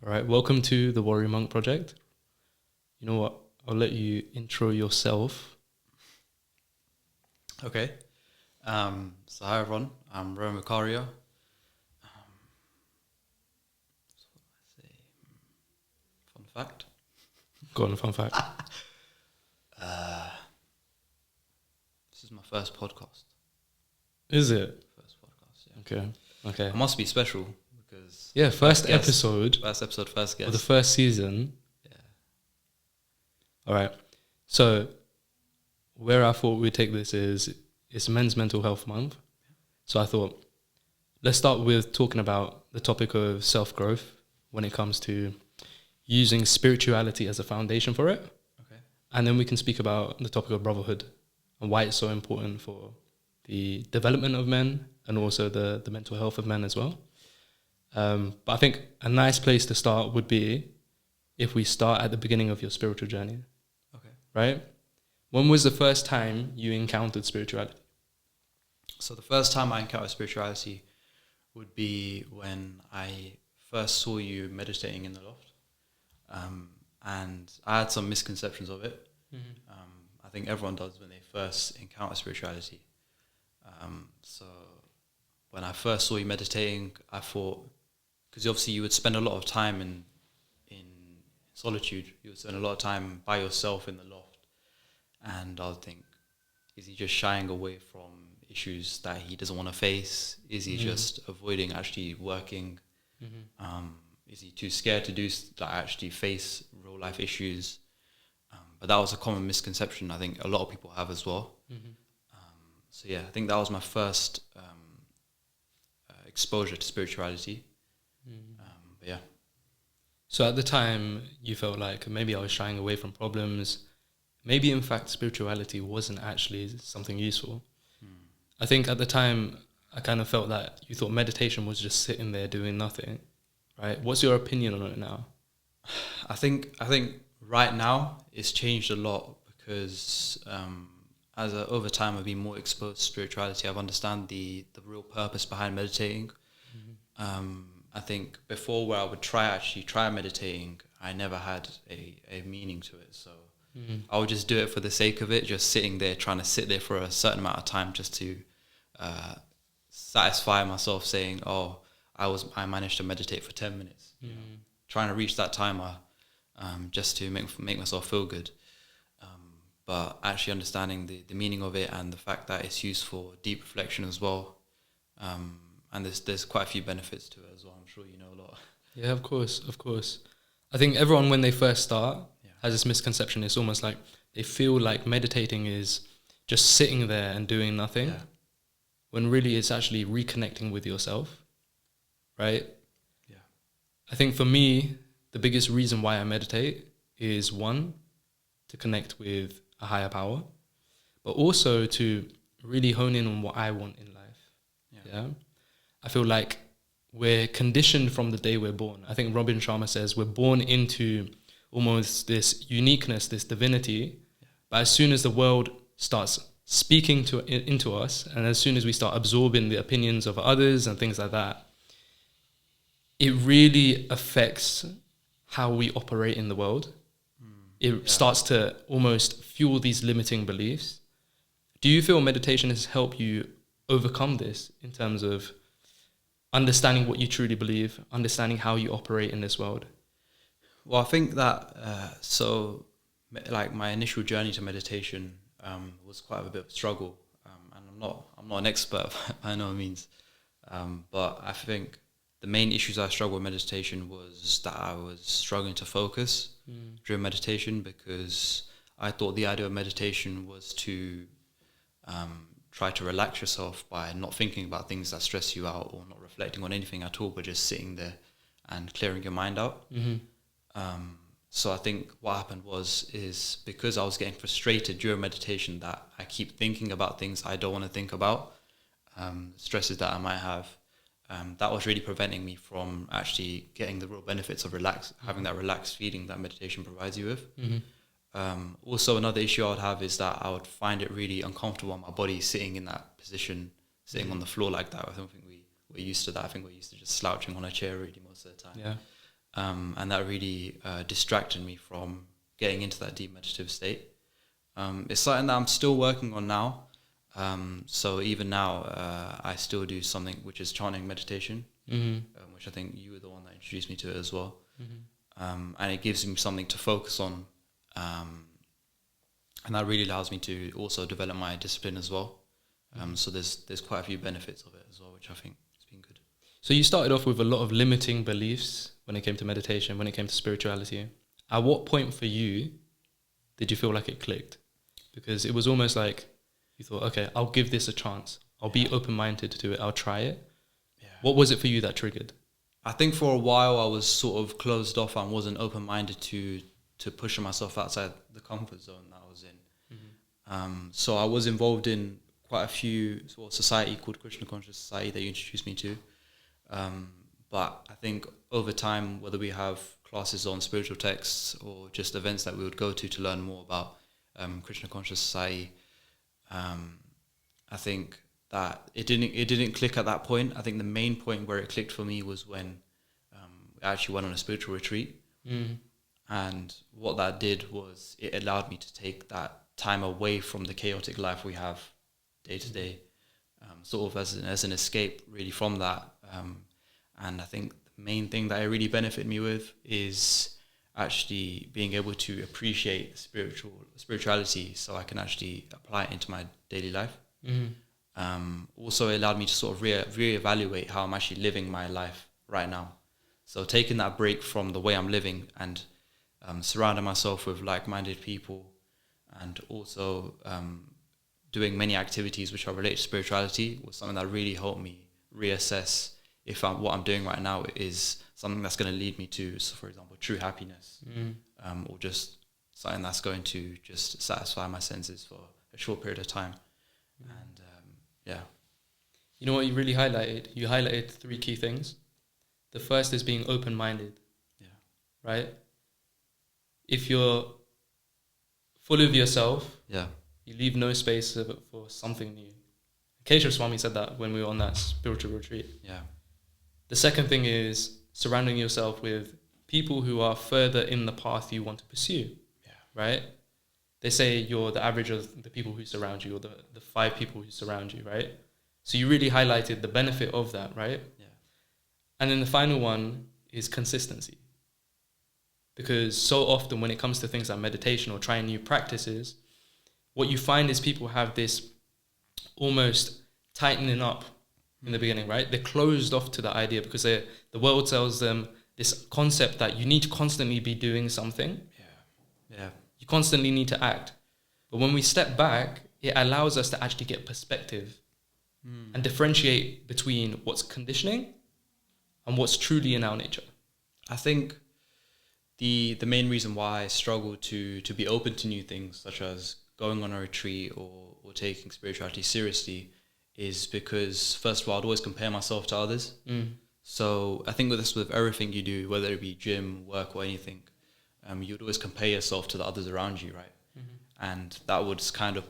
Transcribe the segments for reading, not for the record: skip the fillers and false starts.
All right, welcome to the Warrior Monk Project. You know what? I'll let you intro yourself. Okay. So hi everyone. I'm Rohan Vekaria. So what do I say? Fun fact. Go on, fun fact. This is my first podcast. Is it? First podcast. Yeah. Okay. It must be special because Yeah, first guest, episode first episode, first guest. of the first season. Yeah. All right. So where I thought we'd take this is it's Men's Mental Health Month. So I thought let's start with talking about the topic of self-growth when it comes to using spirituality as a foundation for it. Okay. And then we can speak about the topic of brotherhood and why it's so important for the development of men and also the mental health of men as well. But I think a nice place to start would be if we start at the beginning of your spiritual journey. Okay. Right? When was the first time you encountered spirituality? So the first time I encountered spirituality would be when I first saw you meditating in the loft. And I had some misconceptions of it. I think everyone does when they first encounter spirituality. So when I first saw you meditating, I thought, because obviously you would spend a lot of time in solitude, you would spend a lot of time by yourself in the loft, and I would think, is he just shying away from issues that he doesn't want to face? Is he just avoiding actually working? Is he too scared to actually face real life issues? But that was a common misconception I think a lot of people have as well. So yeah, I think that was my first exposure to spirituality. But yeah. So at the time, you felt like maybe I was shying away from problems. Maybe, in fact, spirituality wasn't actually something useful. I think at the time, I kind of felt that you thought meditation was just sitting there doing nothing, right? What's your opinion on it now? I think right now it's changed a lot because over time I've been more exposed to spirituality. I've understand the real purpose behind meditating. I think before, where I would try meditating, I never had a meaning to it. So I would just do it for the sake of it, just sitting there, trying to sit there for a certain amount of time just to satisfy myself, saying, oh, I managed to meditate for 10 minutes. You know, trying to reach that timer just to make myself feel good. But actually understanding the meaning of it and the fact that it's used for deep reflection as well. And there's quite a few benefits to it as well. I'm sure you know a lot. Yeah, of course. I think everyone, when they first start, has this misconception. It's almost like they feel like meditating is just sitting there and doing nothing, when really it's actually reconnecting with yourself, right? Yeah. I think for me, the biggest reason why I meditate is, one, to connect with a higher power, but also to really hone in on what I want in life. Yeah. I feel like we're conditioned from the day we're born. I think Robin Sharma says we're born into almost this uniqueness, this divinity, but as soon as the world starts speaking into us, and as soon as we start absorbing the opinions of others and things like that, it really affects how we operate in the world. It starts to almost fuel these limiting beliefs. Do you feel meditation has helped you overcome this in terms of understanding what you truly believe, understanding how you operate in this world? Well, I think that like my initial journey to meditation was quite a bit of a struggle, and I'm not an expert by no means, but I think the main issues I struggled with meditation was that I was struggling to focus during meditation, because I thought the idea of meditation was to try to relax yourself by not thinking about things that stress you out or not reflecting on anything at all, but just sitting there and clearing your mind out. So I think what happened is because I was getting frustrated during meditation that I keep thinking about things I don't want to think about, stresses that I might have, that was really preventing me from actually getting the real benefits of having that relaxed feeling that meditation provides you with. Also, another issue I would have is that I would find it really uncomfortable on my body sitting in that position, sitting on the floor like that. I don't think we're used to that. I think we're used to just slouching on a chair really most of the time. and that really distracted me from getting into that deep meditative state. It's something that I'm still working on now. So even now, I still do something which is chanting meditation, which I think you were the one that introduced me to it as well. And it gives me something to focus on, and that really allows me to also develop my discipline as well. So there's quite a few benefits of it as well, which I think has been good. So you started off with a lot of limiting beliefs when it came to meditation, when it came to spirituality. At what point for you did you feel like it clicked? Because it was almost like you thought, okay, I'll give this a chance. I'll be open-minded to it. I'll try it. Yeah. What was it for you that triggered? I think for a while I was sort of closed off and wasn't open-minded to pushing myself outside the comfort zone that I was in. So I was involved in quite a few sort of society called Krishna Conscious Society that you introduced me to. But I think over time, whether we have classes on spiritual texts or just events that we would go to learn more about Krishna Conscious Society, I think that it didn't click at that point. I think the main point where it clicked for me was when I actually went on a spiritual retreat. And what that did was it allowed me to take that time away from the chaotic life we have day to day, sort of as an escape really from that. And I think the main thing that it really benefited me with is actually being able to appreciate spirituality so I can actually apply it into my daily life. Also it allowed me to sort of reevaluate how I'm actually living my life right now. So taking that break from the way I'm living and surrounding myself with like-minded people, and also doing many activities which are related to spirituality was something that really helped me reassess if what I'm doing right now is something that's going to lead me to, so for example, true happiness, or just something that's going to just satisfy my senses for a short period of time. And yeah. You know what you really highlighted? You highlighted 3 key things. The first is being open-minded. Yeah. Right? If you're full of yourself, yeah, you leave no space for something new. Keshav Swami said that when we were on that spiritual retreat. Yeah. The second thing is surrounding yourself with people who are further in the path you want to pursue. Yeah. Right? They say you're the average of the people who surround you, or the 5 people who surround you, right? So you really highlighted the benefit of that, right? Yeah. And then the final one is consistency. Because so often when it comes to things like meditation or trying new practices, what you find is people have this almost tightening up in the beginning, right? They're closed off to the idea because the world tells them this concept that you need to constantly be doing something. Yeah. You constantly need to act. But when we step back, it allows us to actually get perspective and differentiate between what's conditioning and what's truly in our nature. I think the main reason why I struggle to be open to new things, such as going on a retreat or taking spirituality seriously, is because, first of all, I'd always compare myself to others. So I think with everything you do, whether it be gym, work, or anything, you'd always compare yourself to the others around you, right? And that would kind of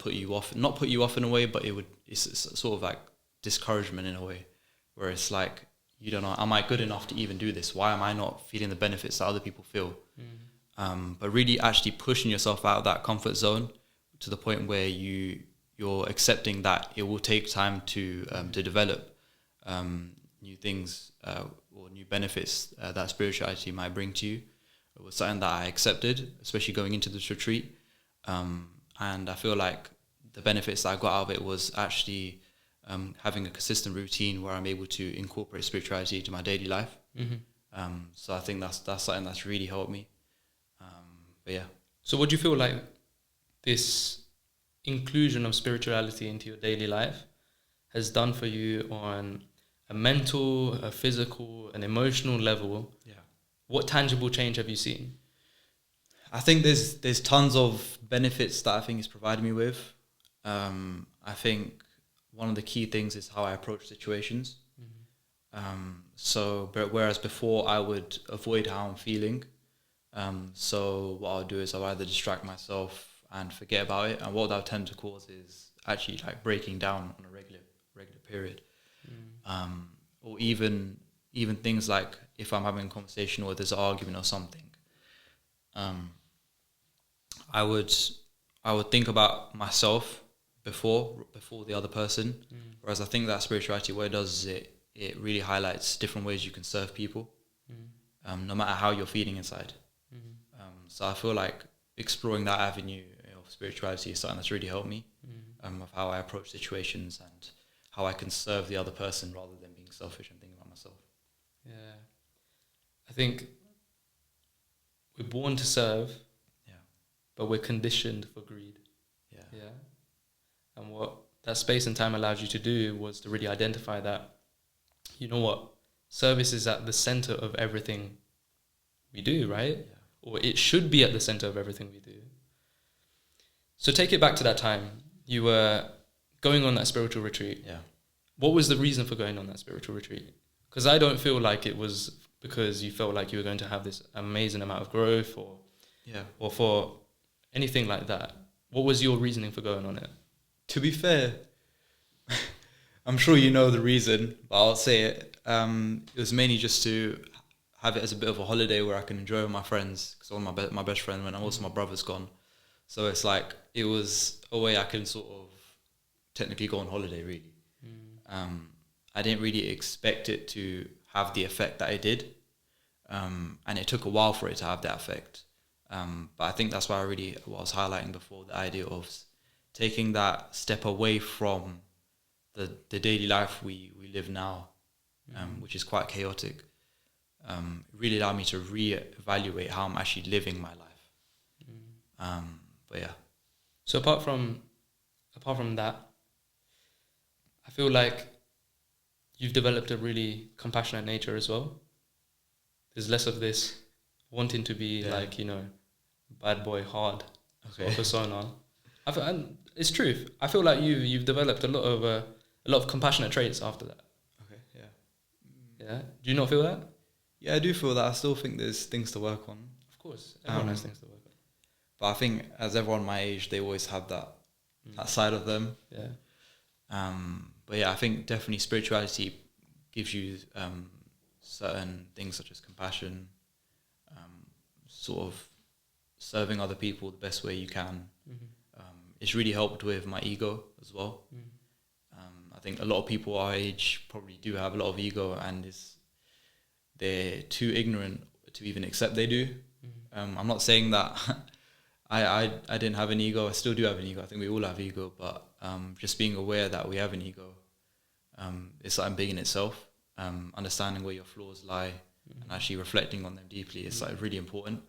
not put you off in a way, but it's sort of like discouragement in a way, where it's like, you don't know, am I good enough to even do this? Why am I not feeling the benefits that other people feel? But really actually pushing yourself out of that comfort zone to the point where you're accepting that it will take time to develop new things or new benefits that spirituality might bring to you. It was something that I accepted, especially going into this retreat. And I feel like the benefits that I got out of it was actually having a consistent routine where I'm able to incorporate spirituality into my daily life. So I think that's something that's really helped me. But yeah. So what do you feel like this inclusion of spirituality into your daily life has done for you on a mental, a physical, an emotional level? Yeah. What tangible change have you seen? I think there's tons of benefits that I think it's provided me with. I think one of the key things is how I approach situations. But whereas before I would avoid how I'm feeling, so what I'll do is I'll either distract myself and forget about it, and what that will tend to cause is actually like breaking down on a regular period, or even even things like if I'm having a conversation or there's an argument or something, I would think about myself before the other person. Whereas I think that spirituality, what it does is it really highlights different ways you can serve people, no matter how you're feeling inside. So I feel like exploring that avenue of spirituality is something that's really helped me, of how I approach situations and how I can serve the other person rather than being selfish and thinking about myself. Yeah. I think we're born to serve, but we're conditioned for greed. Yeah. And what that space and time allowed you to do was to really identify that, you know what, service is at the center of everything we do, right? Yeah. Or it should be at the center of everything we do. So take it back to that time. You were going on that spiritual retreat. Yeah. What was the reason for going on that spiritual retreat? Because I don't feel like it was because you felt like you were going to have this amazing amount of growth or for anything like that. What was your reasoning for going on it? To be fair, I'm sure you know the reason, but I'll say it. It was mainly just to have it as a bit of a holiday where I can enjoy with my friends, because one of my best friend, when also my brother's gone. So it's like, it was a way I can sort of technically go on holiday, really. I didn't really expect it to have the effect that it did. And it took a while for it to have that effect. But I think that's why what I was highlighting before, the idea of taking that step away from the daily life we live now, which is quite chaotic. Really allowed me to reevaluate how I'm actually living my life. But yeah. So apart from that, I feel like you've developed a really compassionate nature as well. There's less of this wanting to be like, bad boy hard sort of persona. And it's truth. I feel like you've developed a lot of compassionate traits after that. Okay, yeah. Yeah. Do you not feel that? Yeah, I do feel that. I still think there's things to work on. Of course, everyone has things to work on. But I think as everyone my age, they always have that side of them. Yeah. But yeah, I think definitely spirituality gives you certain things such as compassion, sort of serving other people the best way you can. It's really helped with my ego as well. I think a lot of people our age probably do have a lot of ego, and they're too ignorant to even accept they do. I'm not saying that I didn't have an ego. I still do have an ego. I think we all have ego, but just being aware that we have an ego is something big in itself. Understanding where your flaws lie and actually reflecting on them deeply is like really important.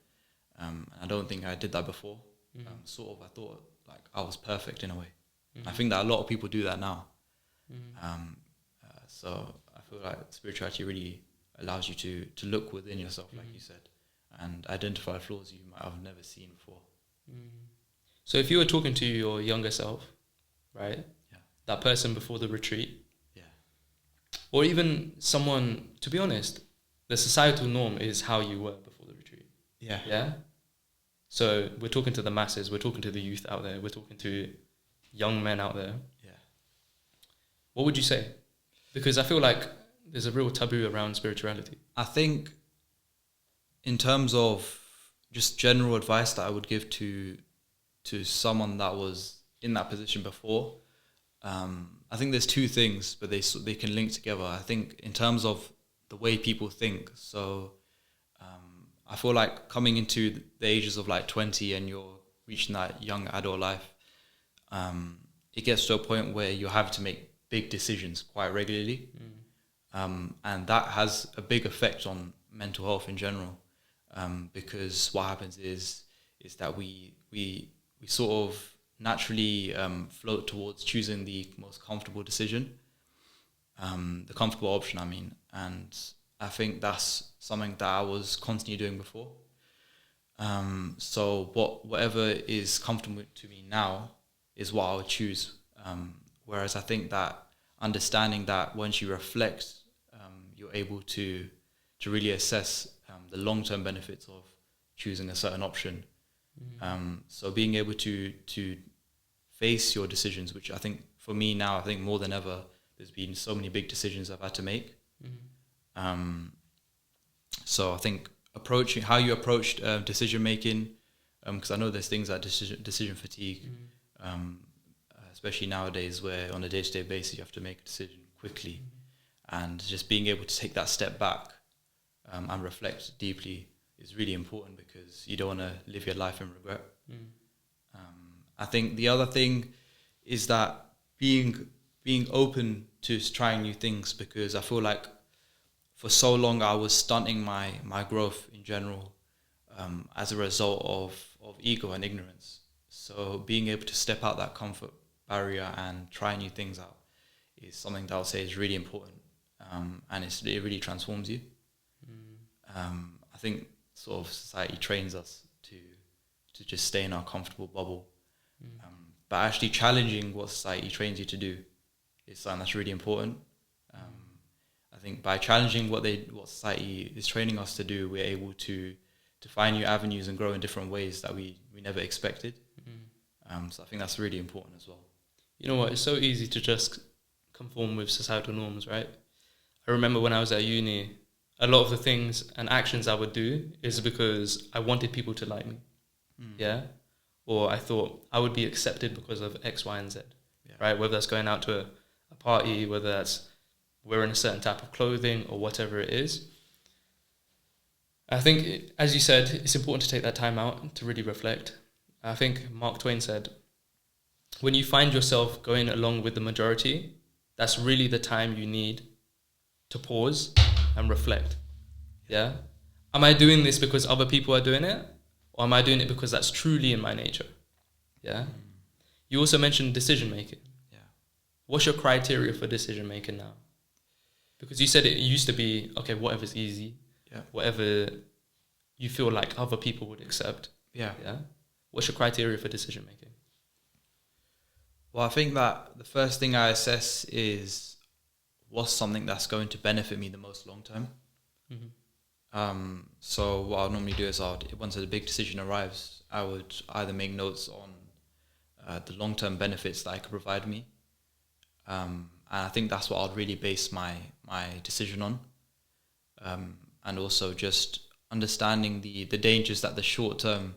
And I don't think I did that before. I thought like I was perfect in a way. I think that a lot of people do that now. So I feel like spirituality really allows you to look within yourself, like you said, and identify flaws you might have never seen before. So if you were talking to your younger self, right? Yeah. That person before the retreat. Yeah. Or even someone, to be honest, the societal norm is how you were before the retreat. Yeah. Yeah? So we're talking to the masses, we're talking to the youth out there, we're talking to young men out there. Yeah. What would you say? Because I feel like there's a real taboo around spirituality. I think in terms of just general advice that I would give to someone that was in that position before, I think there's two things, but they can link together. I think in terms of the way people think, so I feel like coming into the ages of like 20 and you're reaching that young adult life, it gets to a point where you have to make big decisions quite regularly. And that has a big effect on mental health in general, because what happens is that we sort of naturally float towards choosing the most comfortable decision, the comfortable option, I mean. And I think that's something that I was constantly doing before. So whatever is comfortable to me now is what I would choose. Whereas I think that understanding that once you reflect, you're able to really assess the long-term benefits of choosing a certain option. So being able to face your decisions, which I think for me now, I think more than ever, there's been so many big decisions I've had to make. So I think how you approached decision making, because I know there's things like decision fatigue, especially nowadays where on a day-to-day basis you have to make a decision quickly, and just being able to take that step back and reflect deeply is really important, because you don't want to live your life in regret. I think the other thing is that being open to trying new things, because I feel like for so long I was stunting my growth in general as a result of ego and ignorance. So being able to step out that comfort barrier and try new things out is something that I would say is really important, and it really transforms you. I think sort of society trains us to just stay in our comfortable bubble, but actually challenging what society trains you to do is something that's really important. I think by challenging what society is training us to do, we're able to find new avenues and grow in different ways that we never expected. So I think that's really important as well. You know what? It's so easy to just conform with societal norms, right? I remember when I was at uni, a lot of the things and actions I would do is because I wanted people to like me. Yeah. Or I thought I would be accepted because of X, Y, and Z, right? Whether that's going out to a party, whether that's wearing a certain type of clothing or whatever it is. I think, as you said, it's important to take that time out to really reflect. I think Mark Twain said, when you find yourself going along with the majority, that's really the time you need to pause and reflect. Yeah? Am I doing this because other people are doing it? Or am I doing it because that's truly in my nature? Yeah? You also mentioned decision making. Yeah. What's your criteria for decision making now? Because you said it used to be, okay, whatever's easy, whatever you feel like other people would accept. Yeah. What's your criteria for decision making? Well, I think that the first thing I assess is what's something that's going to benefit me the most long term. So what I'll normally do is once a big decision arrives, I would either make notes on the long-term benefits that it could provide me. And I think that's what I'd really base my decision on. And also just understanding the dangers that the short-term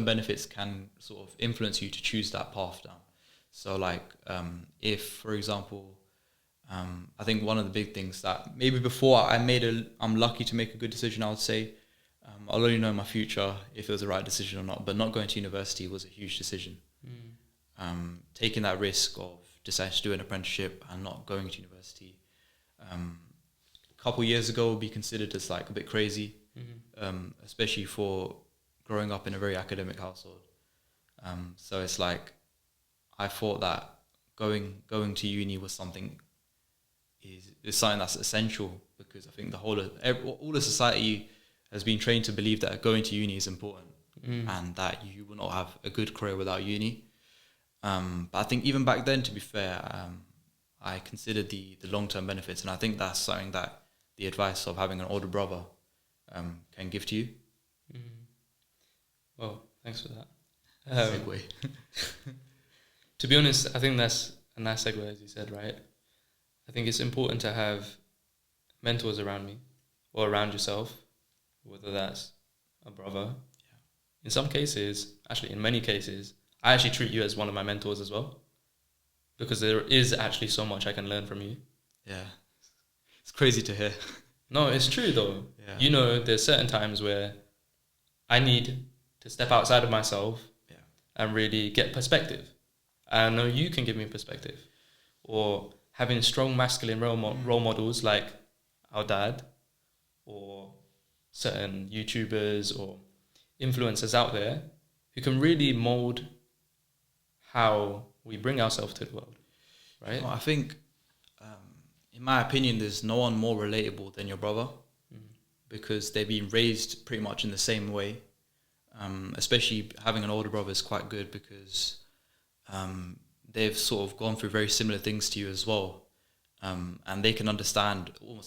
benefits can sort of influence you to choose that path down. So like if, for example, I think one of the big things that maybe before I'm lucky to make a good decision, I would say, I'll only know in my future if it was the right decision or not, but not going to university was a huge decision. Taking that risk of deciding to do an apprenticeship and not going to university, a couple years ago would be considered as like a bit crazy, especially for growing up in a very academic household. So it's like, I thought that going to uni was something that's essential, because I think all of society has been trained to believe that going to uni is important, and that you will not have a good career without uni. But I think even back then, to be fair, I considered the long-term benefits, and I think that's something that the advice of having an older brother can give to you. Well, thanks for that. Segue. To be honest, I think that's a nice segue, as you said, right? I think it's important to have mentors around me or around yourself, whether that's a brother. Yeah. In some cases, actually in many cases, I actually treat you as one of my mentors as well, because there is actually so much I can learn from you. Yeah. It's crazy to hear. No, it's true though. Yeah. You know, there's certain times where I need to step outside of myself and really get perspective. I know you can give me perspective. Or having strong masculine role models like our dad, or certain YouTubers or influencers out there who can really mold how we bring ourselves to the world, right? Well, I think, in my opinion, there's no one more relatable than your brother, because they've been raised pretty much in the same way. Especially having an older brother is quite good, because they've sort of gone through very similar things to you as well, and they can almost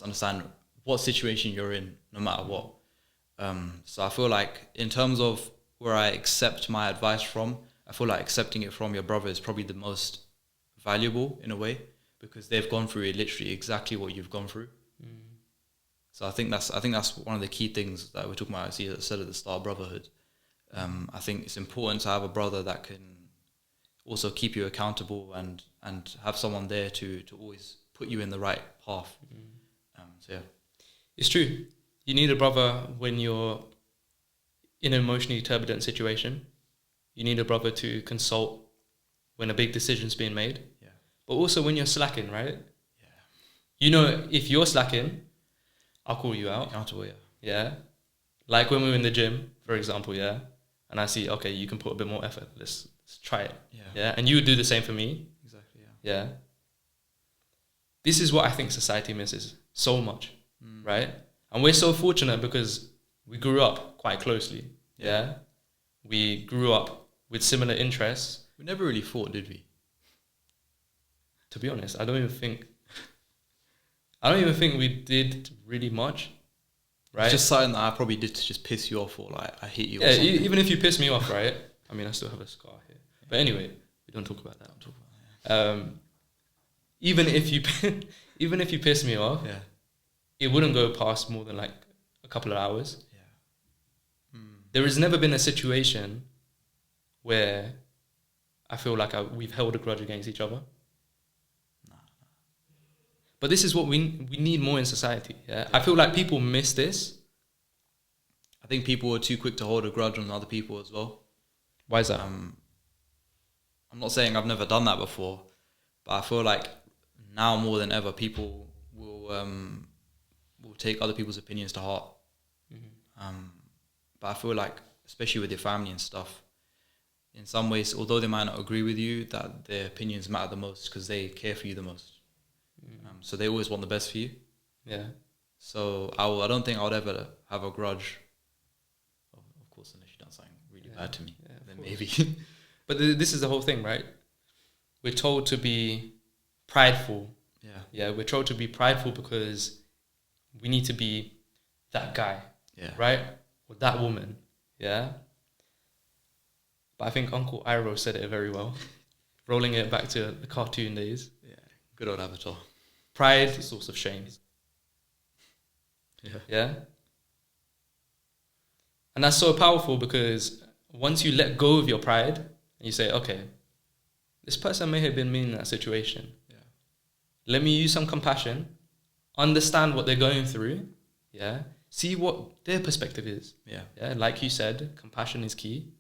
understand what situation you're in, no matter what. So I feel like in terms of where I accept my advice from, I feel like accepting it from your brother is probably the most valuable in a way, because they've gone through literally exactly what you've gone through. So I think that's one of the key things that we're talking about. As I said at the start, brotherhood. I think it's important to have a brother that can also keep you accountable and have someone there to always put you in the right path. So yeah, it's true. You need a brother when you're in an emotionally turbulent situation. You need a brother to consult when a big decision's being made. Yeah. But also when you're slacking, right? Yeah. You know, if you're slacking, I'll call you out. Accountable, yeah. Yeah. Like when we were in the gym, for example, yeah. And I see, okay, you can put a bit more effort. Let's try it. Yeah. Yeah. And you would do the same for me. Exactly, yeah. Yeah. This is what I think society misses so much, right? And we're so fortunate because we grew up quite closely. Yeah. We grew up with similar interests. We never really fought, did we? To be honest, I don't even think we did really much. Right? It's just something that I probably did to just piss you off, or like I hit you. Yeah, even if you piss me off, right? I mean, I still have a scar here. But anyway, we don't talk about that. Even if you piss me off, yeah, it wouldn't go past more than like a couple of hours. Yeah. There has never been a situation where I feel like we've held a grudge against each other. No. But this is what we need more in society. Yeah? I feel like people miss this. I think people are too quick to hold a grudge on other people as well. Why is that? I'm not saying I've never done that before, but I feel like now more than ever, people will take other people's opinions to heart. But I feel like, especially with your family and stuff, in some ways, although they might not agree with you, that their opinions matter the most because they care for you the most. So they always want the best for you. Yeah. So I don't think I would ever have a grudge. Of course, unless you've done something really bad to me, then maybe. But this is the whole thing, right? We're told to be prideful. Yeah. Yeah, we're told to be prideful because we need to be that guy. Yeah. Right? Or that woman. Yeah. But I think Uncle Iroh said it very well. Rolling it back to the cartoon days. Yeah. Good old Avatar. Pride is a source of shame. Yeah. Yeah? And that's so powerful because once you let go of your pride and you say, okay, this person may have been mean in that situation. Yeah. Let me use some compassion, understand what they're going through, yeah? See what their perspective is. Yeah. Yeah, like you said, compassion is key.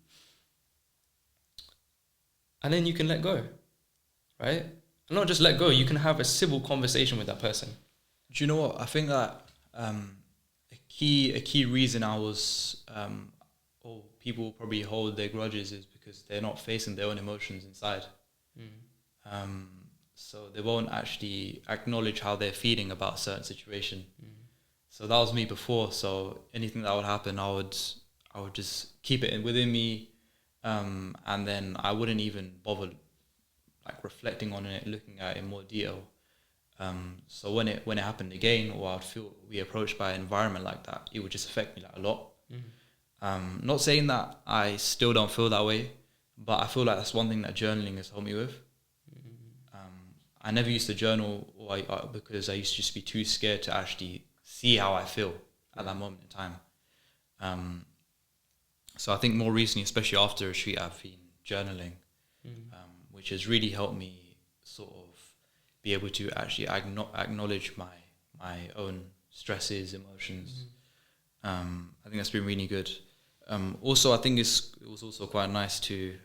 And then you can let go, right? And not just let go, you can have a civil conversation with that person. Do you know what? I think that a key reason or people probably hold their grudges is because they're not facing their own emotions inside. So they won't actually acknowledge how they're feeling about a certain situation. So that was me before. So anything that would happen, I would just keep it within me, and then I wouldn't even bother like reflecting on it, looking at it in more detail. So when it happened again, or I'd be approached by an environment like that, it would just affect me like a lot. Not saying that I still don't feel that way, but I feel like that's one thing that journaling has helped me with. I never used to journal because I used to just be too scared to actually see how I feel at that moment in time. So I think more recently, especially after a retreat, I've been journaling, which has really helped me sort of be able to actually acknowledge my own stresses, emotions. I think that's been really good. Also, I think it was also quite nice to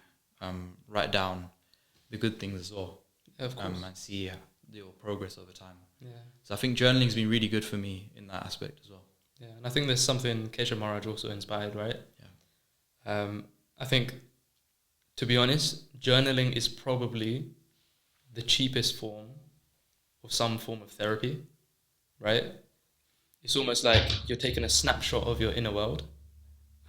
write down the good things as well. Of course. And see your progress over time. Yeah. So I think journaling's been really good for me in that aspect as well. Yeah, and I think there's something Kesha Maharaj also inspired, right? Yeah. I think, to be honest, journaling is probably the cheapest form of some form of therapy, right? It's almost like you're taking a snapshot of your inner world,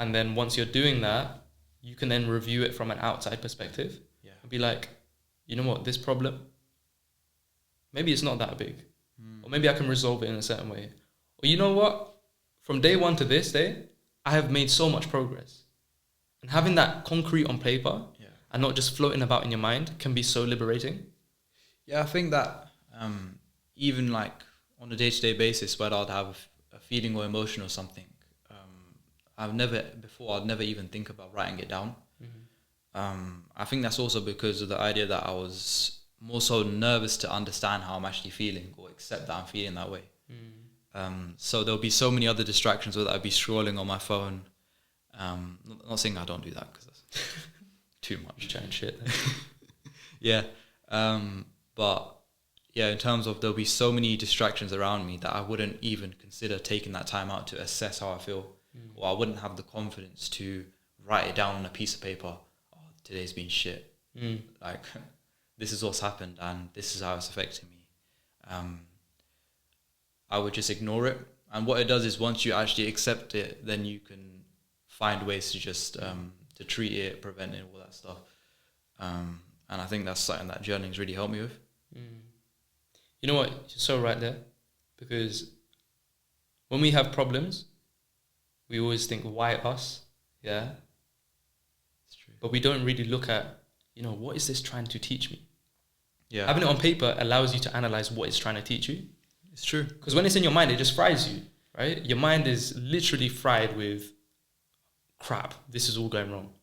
and then once you're doing that, you can then review it from an outside perspective. Yeah. And be like, you know what, this problem, maybe it's not that big. Or maybe I can resolve it in a certain way. Or you know what, from day one to this day, I have made so much progress. And having that concrete on paper and not just floating about in your mind can be so liberating. Yeah, I think that even like on a day-to-day basis, whether I'd have a feeling or emotion or something, I'd never even think about writing it down. I think that's also because of the idea that I was more so nervous to understand how I'm actually feeling or accept that I'm feeling that way. So there'll be so many other distractions, whether I'd be scrolling on my phone. Not saying I don't do that, because that's too much. Chatting shit. Yeah. But yeah, in terms of, there'll be so many distractions around me that I wouldn't even consider taking that time out to assess how I feel, or I wouldn't have the confidence to write it down on a piece of paper. Oh, today's been shit. Like, this is what's happened and this is how it's affecting me. I would just ignore it. And what it does is, once you actually accept it, then you can find ways to just to treat it, prevent it, all that stuff. And I think that's something that journaling's really helped me with. You know what? You're so right there. Because when we have problems, we always think, why us? Yeah. It's true. But we don't really look at, what is this trying to teach me? Yeah. Having it on paper allows you to analyze what it's trying to teach you. It's true. Because when it's in your mind, it just fries you, right? Your mind is literally fried with crap. This is all going wrong.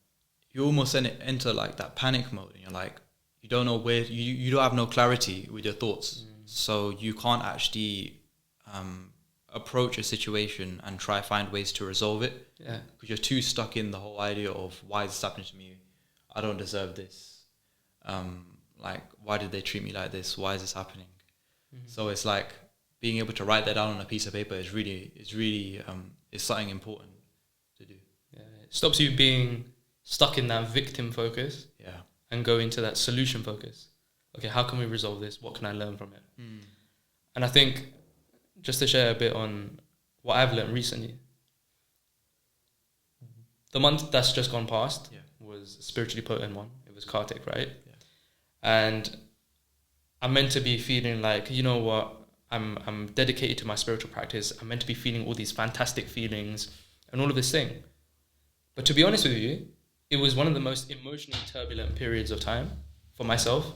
You almost enter like that panic mode, and you're like, you don't know where, you don't have no clarity with your thoughts. So you can't actually approach a situation and try find ways to resolve it. Yeah. Because you're too stuck in the whole idea of, why is this happening to me? I don't deserve this. Like, why did they treat me like this? Why is this happening? So it's like, being able to write that down on a piece of paper is really is something important to do. Yeah. It stops you being stuck in that victim focus. Yeah. And go into that solution focus. Okay, how can we resolve this? What can I learn from it? And I think, just to share a bit on what I've learned recently, the month that's just gone past was a spiritually potent one. It was Kartik, right? Yeah. And I'm meant to be feeling like, you know what, I'm dedicated to my spiritual practice. I'm meant to be feeling all these fantastic feelings and all of this thing. But to be honest with you, it was one of the most emotionally turbulent periods of time for myself,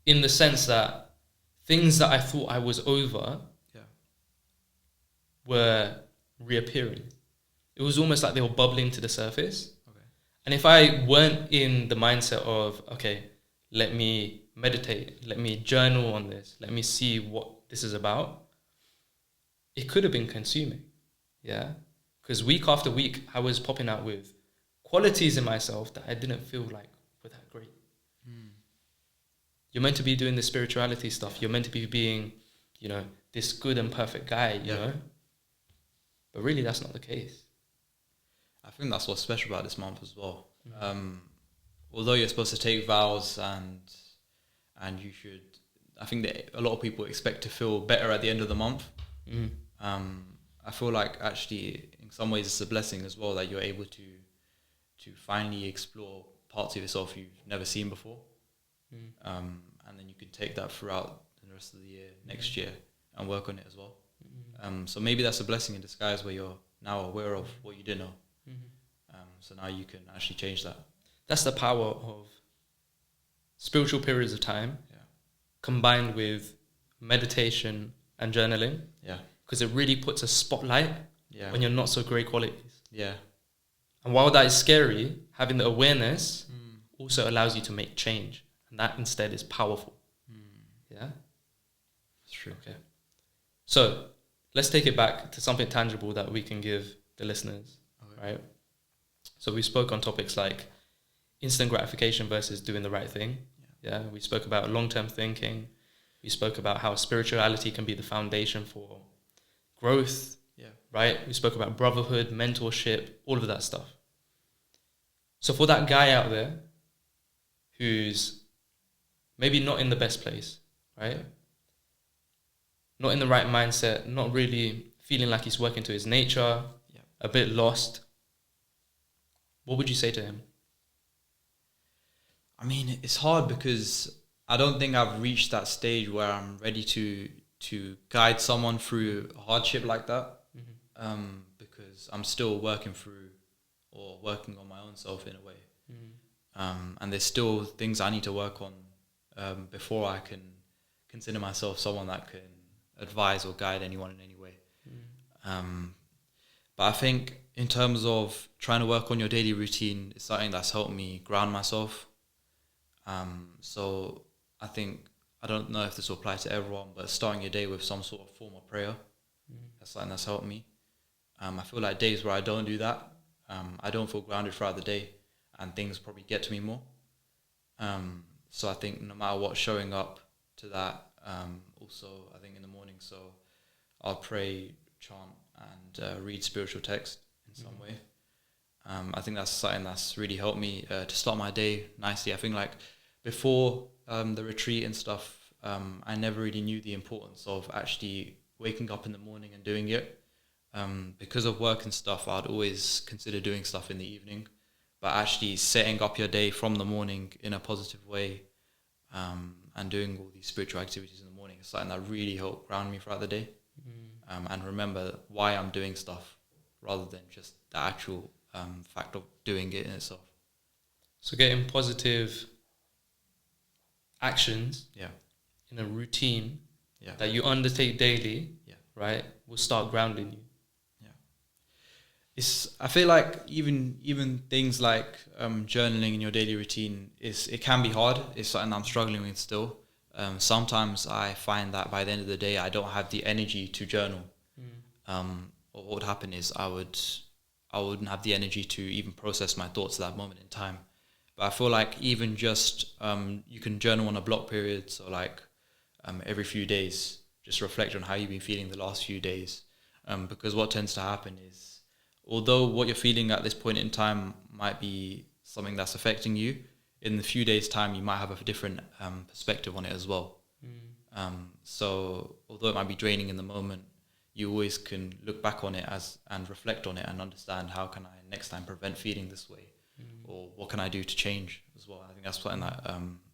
in the sense that things that I thought I was over were reappearing. It was almost like they were bubbling to the surface. Okay. And if I weren't in the mindset of, okay, let me meditate, let me journal on this, let me see what this is about, it could have been consuming. Yeah. Because week after week, I was popping out with qualities in myself that I didn't feel like were that great. You're meant to be doing the spirituality stuff. You're meant to be being, this good and perfect guy, you know? But really, that's not the case. I think that's what's special about this month as well. Although you're supposed to take vows and you should, I think that a lot of people expect to feel better at the end of the month. I feel like actually in some ways it's a blessing as well that you're able to finally explore parts of yourself you've never seen before. And then you can take that throughout the rest of the year, next year, and work on it as well. So maybe that's a blessing in disguise, where you're now aware of what you didn't know. So now you can actually change that. That's the power of spiritual periods of time combined with meditation and journaling. Yeah. Because it really puts a spotlight on your not so great qualities. Yeah. And while that is scary, having the awareness also allows you to make change. And that instead is powerful. Yeah? That's true. Okay. So let's take it back to something tangible that we can give the listeners, right? So we spoke on topics like instant gratification versus doing the right thing. Yeah. We spoke about long-term thinking. We spoke about how spirituality can be the foundation for growth, right? We spoke about brotherhood, mentorship, all of that stuff. So for that guy out there who's maybe not in the best place, right? Not in the right mindset, not really feeling like he's working to his nature, a bit lost, what would you say to him? I mean, it's hard because I don't think I've reached that stage where I'm ready to guide someone through a hardship like that. Because I'm still working on my own self in a way. And there's still things I need to work on before I can consider myself someone that can advise or guide anyone in any way. But I think in terms of trying to work on your daily routine, it's something that's helped me ground myself. So I think, I don't know if this will apply to everyone, but starting your day with some sort of form of prayer, that's something that's helped me. I feel like days where I don't do that, I don't feel grounded throughout the day, and things probably get to me more. So I think no matter what, showing up to that, also I think in the morning, so I'll pray, chant, and read spiritual text in some way. I think that's something that's really helped me to start my day nicely. I think like before the retreat and stuff, I never really knew the importance of actually waking up in the morning and doing it. Because of work and stuff, I'd always consider doing stuff in the evening, but actually setting up your day from the morning in a positive way, and doing all these spiritual activities in the morning is something that really helped ground me throughout the day, and remember why I'm doing stuff rather than just the actual fact of doing it in itself. So getting positive actions in a routine that you undertake daily, right, will start grounding you. I feel like even things like journaling in your daily routine it can be hard. It's something I'm struggling with still. Sometimes I find that by the end of the day I don't have the energy to journal. Or what would happen is I wouldn't have the energy to even process my thoughts at that moment in time. But I feel like even just you can journal on a block period, so like every few days, just reflect on how you've been feeling the last few days. Because what tends to happen is, although what you're feeling at this point in time might be something that's affecting you, in a few days' time you might have a different perspective on it as well. So although it might be draining in the moment, you always can look back on it and reflect on it and understand how can I next time prevent feeling this way, or what can I do to change as well. I think that's something that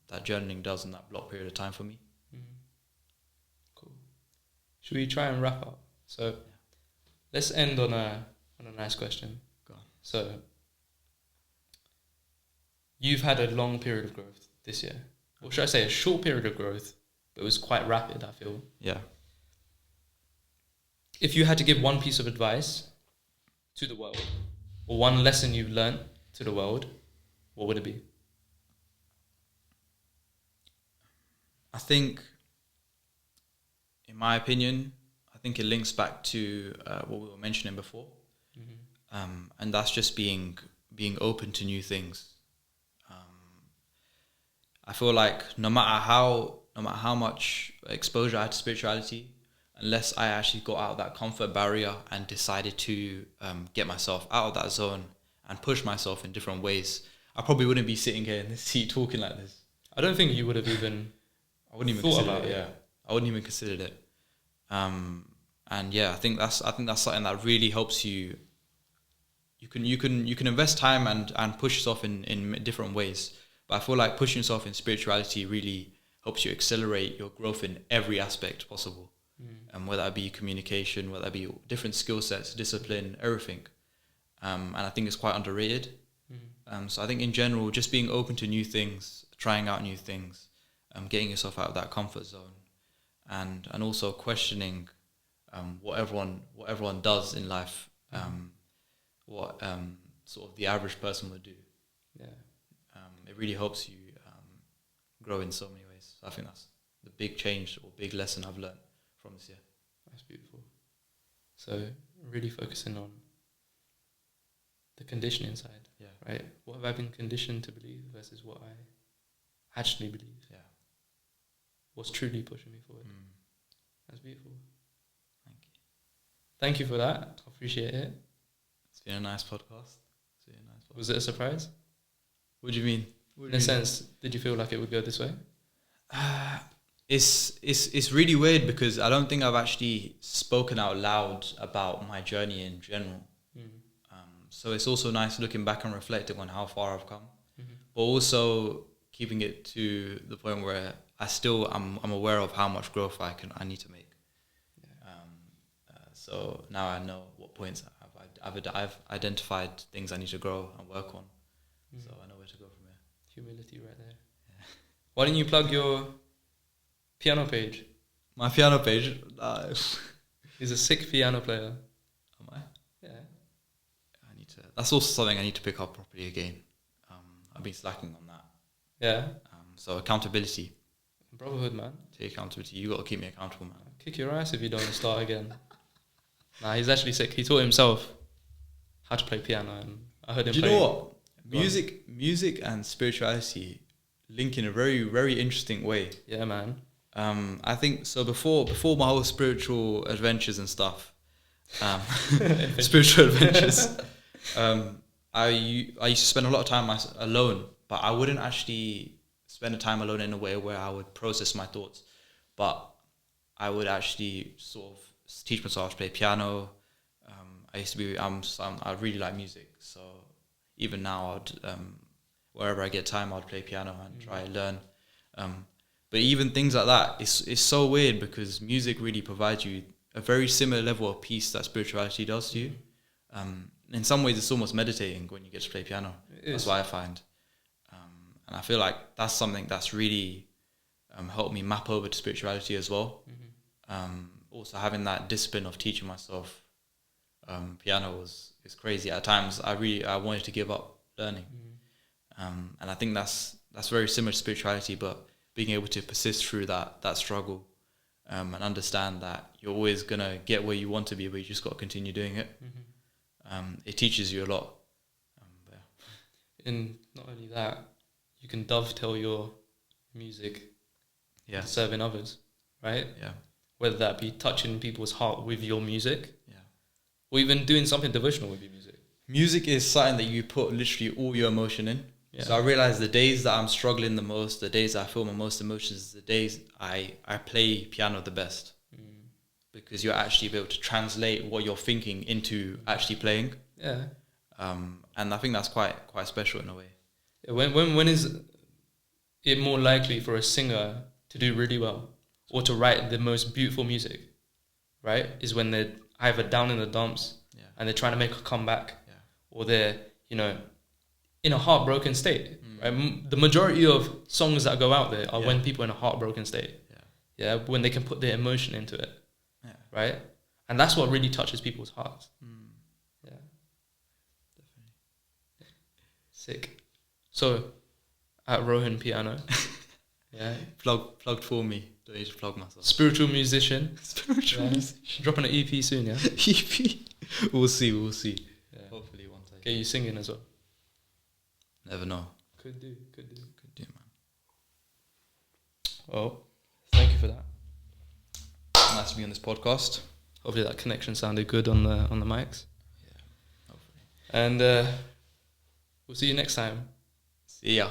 that journaling does in that block period of time for me. Cool. Should we try and wrap up? So let's end on a nice question. Go on. So you've had a long period of growth this year, or should I say a short period of growth, but it was quite rapid, I feel. Yeah. If you had to give one piece of advice to the world, or one lesson you've learned to the world, what would it be? I think, in my opinion, I think it links back to what we were mentioning before. And that's just being open to new things. I feel like no matter how much exposure I had to spirituality, unless I actually got out of that comfort barrier and decided to get myself out of that zone and push myself in different ways, I probably wouldn't be sitting here in this seat talking like this. I don't think you would have even I wouldn't even thought consider about it. it. I wouldn't even consider it. And yeah, I think that's something that really helps you. You can invest time and push yourself in different ways. But I feel like pushing yourself in spirituality really helps you accelerate your growth in every aspect possible. And whether that be communication, whether that be different skill sets, discipline, everything. And I think it's quite underrated. So I think in general, just being open to new things, trying out new things, getting yourself out of that comfort zone, and also questioning what everyone does in life, what sort of the average person would do. It really helps you grow in so many ways. So I think that's the big change or big lesson I've learned from this year. That's beautiful. So really focusing on the conditioning side, right? What have I been conditioned to believe versus what I actually believe? What's truly pushing me forward? That's beautiful. Thank you for that. I appreciate it. It's been a nice podcast. Was it a surprise? What do you mean? In a sense, did you feel like it would go this way? It's really weird because I don't think I've actually spoken out loud about my journey in general. So it's also nice looking back and reflecting on how far I've come, but also keeping it to the point where I'm aware of how much growth I need to make. So now I know what points I've identified things I need to grow and work on. So I know where to go from here. Humility right there. Why didn't you plug your piano page? My piano page. He's a sick piano player. Am I? Yeah. I need to. That's also something I need to pick up properly again. I've been slacking on that. Yeah. So accountability. Brotherhood, man. Take accountability. You got to keep me accountable, man. Kick your ass if you don't start again. Nah, he's actually sick. He taught himself how to play piano, and I heard him. Do you play. know what? Music and spirituality link in a very, very interesting way. Yeah, man. I think so. Before my whole spiritual adventures and stuff, spiritual adventures, I used to spend a lot of time alone, but I wouldn't actually spend the time alone in a way where I would process my thoughts, but I would actually sort of teach myself to play piano. I used to be I really like music, so even now I'd wherever I get time I'd play piano and try and learn. But even things like that, it's so weird because music really provides you a very similar level of peace that spirituality does to you. In some ways, it's almost meditating when you get to play piano. That's what I find. And I feel like that's something that's really helped me map over to spirituality as well. Also, having that discipline of teaching myself piano is crazy. At times, I wanted to give up learning. And I think that's very similar to spirituality, but being able to persist through that struggle and understand that you're always going to get where you want to be, but you just got to continue doing it. It teaches you a lot. And not only that, you can dovetail your music Yeah. serving others, right? Yeah. Whether that be touching people's heart with your music, Yeah. or even doing something devotional with your music. Music is something that you put literally all your emotion in. Yeah. So I realize the days that I'm struggling the most, the days I feel my most emotions, the days I play piano the best. Because you're actually able to translate what you're thinking into actually playing. Yeah. And I think that's quite special in a way. When is it more likely for a singer to do really well or to write the most beautiful music, right? Is when they're either down in the dumps and they're trying to make a comeback, or they're, in a heartbroken state. Right? The majority of songs that go out there are when people are in a heartbroken state. Yeah, when they can put their emotion into it. Right? And that's what really touches people's hearts. Yeah. Definitely. Sick. So, at Rohan Piano, Plugged for me. Don't need to plug myself. spiritual musician. Spiritual musician. Dropping an EP soon, yeah? EP. We'll see. Yeah. Hopefully one day. Get you singing as well. Never know. Could do, man. Well, thank you for that. Nice to be on this podcast. Hopefully that connection sounded good on the mics. Yeah, hopefully. And we'll see you next time. See ya.